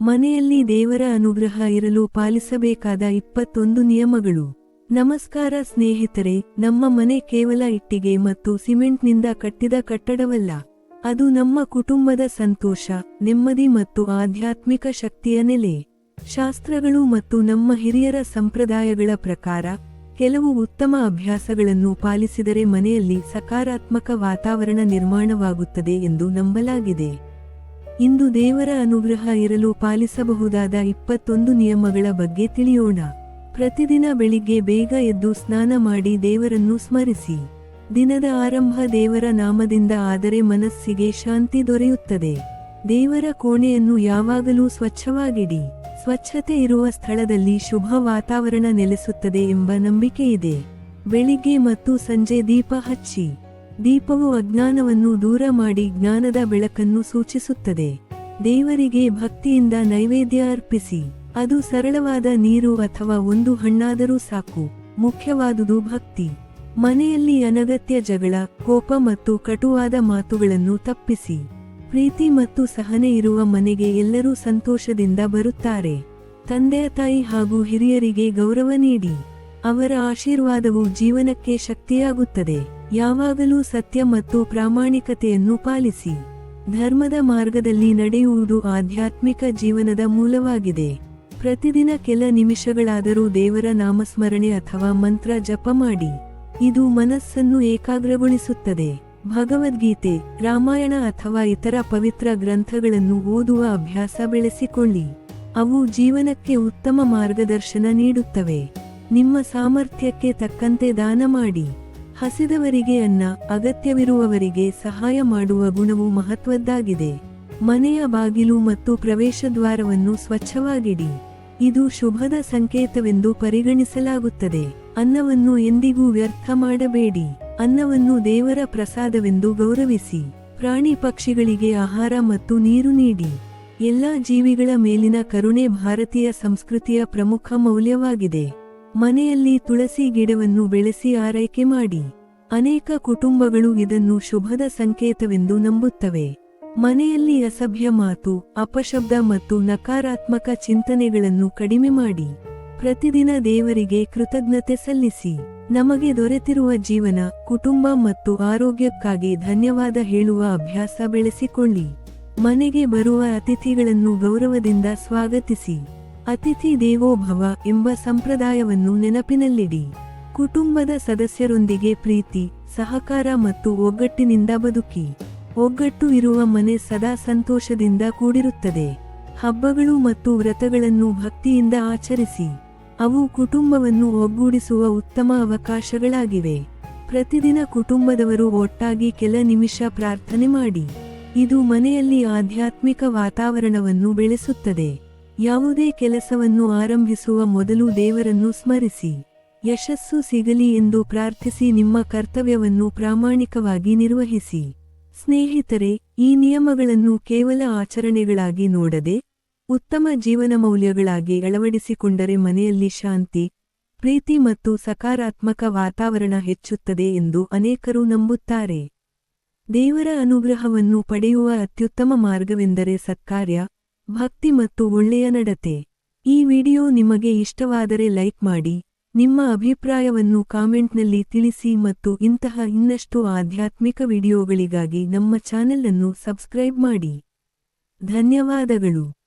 ಮನೆಯಲ್ಲಿ ದೇವರ ಅನುಗ್ರಹ ಇರಲು ಪಾಲಿಸಬೇಕಾದ 21 ನಿಯಮಗಳು. ನಮಸ್ಕಾರ ಸ್ನೇಹಿತರೆ, ನಮ್ಮ ಮನೆ ಕೇವಲ ಇಟ್ಟಿಗೆ ಮತ್ತು ಸಿಮೆಂಟ್ನಿಂದ ಕಟ್ಟಿದ ಕಟ್ಟಡವಲ್ಲ. ಅದು ನಮ್ಮ ಕುಟುಂಬದ ಸಂತೋಷ, ನೆಮ್ಮದಿ ಮತ್ತು ಆಧ್ಯಾತ್ಮಿಕ ಶಕ್ತಿಯ ನೆಲೆ. ಶಾಸ್ತ್ರಗಳು ಮತ್ತು ನಮ್ಮ ಹಿರಿಯರ ಸಂಪ್ರದಾಯಗಳ ಪ್ರಕಾರ ಕೆಲವು ಉತ್ತಮ ಅಭ್ಯಾಸಗಳನ್ನು ಪಾಲಿಸಿದರೆ ಮನೆಯಲ್ಲಿ ಸಕಾರಾತ್ಮಕ ವಾತಾವರಣ ನಿರ್ಮಾಣವಾಗುತ್ತದೆ ಎಂದು ನಂಬಲಾಗಿದೆ. ಇಂದು ದೇವರ ಅನುಗ್ರಹ ಇರಲು ಪಾಲಿಸಬಹುದಾದ 21 ನಿಯಮಗಳ ಬಗ್ಗೆ ತಿಳಿಯೋಣ. ಪ್ರತಿದಿನ ಬೆಳಿಗ್ಗೆ ಬೇಗ ಎದ್ದು ಸ್ನಾನ ಮಾಡಿ ದೇವರನ್ನು ಸ್ಮರಿಸಿ. ದಿನದ ಆರಂಭ ದೇವರ ನಾಮದಿಂದ ಆದರೆ ಮನಸ್ಸಿಗೆ ಶಾಂತಿ ದೊರೆಯುತ್ತದೆ. ದೇವರ ಕೋಣೆಯನ್ನು ಯಾವಾಗಲೂ ಸ್ವಚ್ಛವಾಗಿಡಿ. ಸ್ವಚ್ಛತೆ ಇರುವ ಸ್ಥಳದಲ್ಲಿ ಶುಭ ವಾತಾವರಣ ನೆಲೆಸುತ್ತದೆ ಎಂಬ ನಂಬಿಕೆಯಿದೆ. ಬೆಳಿಗ್ಗೆ ಮತ್ತು ಸಂಜೆ ದೀಪ ಹಚ್ಚಿ. ದೀಪವು ಅಜ್ಞಾನವನ್ನು ದೂರ ಮಾಡಿ ಜ್ಞಾನದ ಬೆಳಕನ್ನು ಸೂಚಿಸುತ್ತದೆ. ದೇವರಿಗೆ ಭಕ್ತಿಯಿಂದ ನೈವೇದ್ಯ ಅರ್ಪಿಸಿ. ಅದು ಸರಳವಾದ ನೀರು ಅಥವಾ ಒಂದು ಹಣ್ಣಾದರೂ ಸಾಕು. ಮುಖ್ಯವಾದುದು ಭಕ್ತಿ. ಮನೆಯಲ್ಲಿ ಅನಗತ್ಯ ಜಗಳ, ಕೋಪ ಮತ್ತು ಕಟುವಾದ ಮಾತುಗಳನ್ನು ತಪ್ಪಿಸಿ. ಪ್ರೀತಿ ಮತ್ತು ಸಹನೆ ಇರುವ ಮನೆಗೆ ಎಲ್ಲರೂ ಸಂತೋಷದಿಂದ ಬರುತ್ತಾರೆ. ತಂದೆ ತಾಯಿ ಹಾಗೂ ಹಿರಿಯರಿಗೆ ಗೌರವ ನೀಡಿ. ಅವರ ಆಶೀರ್ವಾದವು ಜೀವನಕ್ಕೆ ಶಕ್ತಿಯಾಗುತ್ತದೆ. ಯಾವಾಗಲೂ ಸತ್ಯ ಮತ್ತು ಪ್ರಾಮಾಣಿಕತೆಯನ್ನು ಪಾಲಿಸಿ. ಧರ್ಮದ ಮಾರ್ಗದಲ್ಲಿ ನಡೆಯುವುದು ಆಧ್ಯಾತ್ಮಿಕ ಜೀವನದ ಮೂಲವಾಗಿದೆ. ಪ್ರತಿದಿನ ಕೆಲ ನಿಮಿಷಗಳಾದರೂ ದೇವರ ನಾಮಸ್ಮರಣೆ ಅಥವಾ ಮಂತ್ರ ಜಪ ಮಾಡಿ. ಇದು ಮನಸ್ಸನ್ನು ಏಕಾಗ್ರಗೊಳಿಸುತ್ತದೆ. ಭಗವದ್ಗೀತೆ, ರಾಮಾಯಣ ಅಥವಾ ಇತರ ಪವಿತ್ರ ಗ್ರಂಥಗಳನ್ನು ಓದುವ ಅಭ್ಯಾಸ ಬೆಳೆಸಿಕೊಳ್ಳಿ. ಅವು ಜೀವನಕ್ಕೆ ಉತ್ತಮ ಮಾರ್ಗದರ್ಶನ ನೀಡುತ್ತವೆ. ನಿಮ್ಮ ಸಾಮರ್ಥ್ಯಕ್ಕೆ ತಕ್ಕಂತೆ ದಾನ ಮಾಡಿ. ಹಸಿದವರಿಗೆ ಅನ್ನ, ಅಗತ್ಯವಿರುವವರಿಗೆ ಸಹಾಯ ಮಾಡುವ ಗುಣವು ಮಹತ್ವದ್ದಾಗಿದೆ. ಮನೆಯ ಬಾಗಿಲು ಮತ್ತು ಪ್ರವೇಶದ್ವಾರವನ್ನು ಸ್ವಚ್ಛವಾಗಿಡಿ. ಇದು ಶುಭದ ಸಂಕೇತವೆಂದು ಪರಿಗಣಿಸಲಾಗುತ್ತದೆ. ಅನ್ನವನ್ನು ಎಂದಿಗೂ ವ್ಯರ್ಥ ಮಾಡಬೇಡಿ. ಅನ್ನವನ್ನು ದೇವರ ಪ್ರಸಾದವೆಂದು ಗೌರವಿಸಿ. ಪ್ರಾಣಿ ಪಕ್ಷಿಗಳಿಗೆ ಆಹಾರ ಮತ್ತು ನೀರು ನೀಡಿ. ಎಲ್ಲಾ ಜೀವಿಗಳ ಮೇಲಿನ ಕರುಣೆ ಭಾರತೀಯ ಸಂಸ್ಕೃತಿಯ ಪ್ರಮುಖ ಮೌಲ್ಯವಾಗಿದೆ. ಮನೆಯಲ್ಲಿ ತುಳಸಿ ಗಿಡವನ್ನು ಬೆಳೆಸಿ ಆರೈಕೆ ಮಾಡಿ. ಅನೇಕ ಕುಟುಂಬಗಳು ಇದನ್ನು ಶುಭದ ಸಂಕೇತವೆಂದು ನಂಬುತ್ತವೆ. ಮನೆಯಲ್ಲಿ ಅಸಭ್ಯ ಮಾತು, ಅಪಶಬ್ದ ಮತ್ತು ನಕಾರಾತ್ಮಕ ಚಿಂತನೆಗಳನ್ನು ಕಡಿಮೆ ಮಾಡಿ. ಪ್ರತಿದಿನ ದೇವರಿಗೆ ಕೃತಜ್ಞತೆ ಸಲ್ಲಿಸಿ. ನಮಗೆ ದೊರೆತಿರುವ ಜೀವನ, ಕುಟುಂಬ ಮತ್ತು ಆರೋಗ್ಯಕ್ಕಾಗಿ ಧನ್ಯವಾದ ಹೇಳುವ ಅಭ್ಯಾಸ ಬೆಳೆಸಿಕೊಳ್ಳಿ. ಮನೆಗೆ ಬರುವ ಅತಿಥಿಗಳನ್ನು ಗೌರವದಿಂದ ಸ್ವಾಗತಿಸಿ. ಅತಿಥಿ ದೇವೋ ಭವ ಎಂಬ ಸಂಪ್ರದಾಯವನ್ನು ನೆನಪಿನಲ್ಲಿಡಿ. ಕುಟುಂಬದ ಸದಸ್ಯರೊಂದಿಗೆ ಪ್ರೀತಿ, ಸಹಕಾರ ಮತ್ತು ಒಗ್ಗಟ್ಟಿನಿಂದ ಬದುಕಿ. ಒಗ್ಗಟ್ಟು ಇರುವ ಮನೆ ಸದಾ ಸಂತೋಷದಿಂದ ಕೂಡಿರುತ್ತದೆ. ಹಬ್ಬಗಳು ಮತ್ತು ವ್ರತಗಳನ್ನು ಭಕ್ತಿಯಿಂದ ಆಚರಿಸಿ. ಅವು ಕುಟುಂಬವನ್ನು ಒಗ್ಗೂಡಿಸುವ ಉತ್ತಮ ಅವಕಾಶಗಳಾಗಿವೆ. ಪ್ರತಿದಿನ ಕುಟುಂಬದವರು ಒಟ್ಟಾಗಿ ಕೆಲ ನಿಮಿಷ ಪ್ರಾರ್ಥನೆ ಮಾಡಿ. ಇದು ಮನೆಯಲ್ಲಿ ಆಧ್ಯಾತ್ಮಿಕ ವಾತಾವರಣವನ್ನು ಬೆಳೆಸುತ್ತದೆ. ಯಾವುದೇ ಕೆಲಸವನ್ನು ಆರಂಭಿಸುವ ಮೊದಲು ದೇವರನ್ನು ಸ್ಮರಿಸಿ. ಯಶಸ್ಸು ಸಿಗಲಿ ಎಂದು ಪ್ರಾರ್ಥಿಸಿ ನಿಮ್ಮ ಕರ್ತವ್ಯವನ್ನು ಪ್ರಾಮಾಣಿಕವಾಗಿ ನಿರ್ವಹಿಸಿ. ಸ್ನೇಹಿತರೆ, ಈ ನಿಯಮಗಳನ್ನು ಕೇವಲ ಆಚರಣೆಗಳಾಗಿ ನೋಡದೆ ಉತ್ತಮ ಜೀವನ ಮೌಲ್ಯಗಳಾಗಿ ಅಳವಡಿಸಿಕೊಂಡರೆ ಮನೆಯಲ್ಲಿ ಶಾಂತಿ, ಪ್ರೀತಿ ಮತ್ತು ಸಕಾರಾತ್ಮಕ ವಾತಾವರಣ ಹೆಚ್ಚುತ್ತದೆ ಎಂದು ಅನೇಕರು ನಂಬುತ್ತಾರೆ. ದೇವರ ಅನುಗ್ರಹವನ್ನು ಪಡೆಯುವ ಅತ್ಯುತ್ತಮ ಮಾರ್ಗವೆಂದರೆ ಸತ್ಕಾರ್ಯ, ಭಕ್ತಿ ಮತ್ತು ಒಳ್ಳೆಯ ನಡತೆ. ಈ ವಿಡಿಯೋ ನಿಮಗೆ ಇಷ್ಟವಾದರೆ ಲೈಕ್ ಮಾಡಿ. ನಿಮ್ಮ ಅಭಿಪ್ರಾಯವನ್ನು ಕಾಮೆಂಟ್ನಲ್ಲಿ ತಿಳಿಸಿ ಮತ್ತು ಇಂತಹ ಇನ್ನಷ್ಟು ಆಧ್ಯಾತ್ಮಿಕ ವಿಡಿಯೋಗಳಿಗಾಗಿ ನಮ್ಮ ಚಾನೆಲ್ ಅನ್ನು ಸಬ್ಸ್ಕ್ರೈಬ್ ಮಾಡಿ. ಧನ್ಯವಾದಗಳು.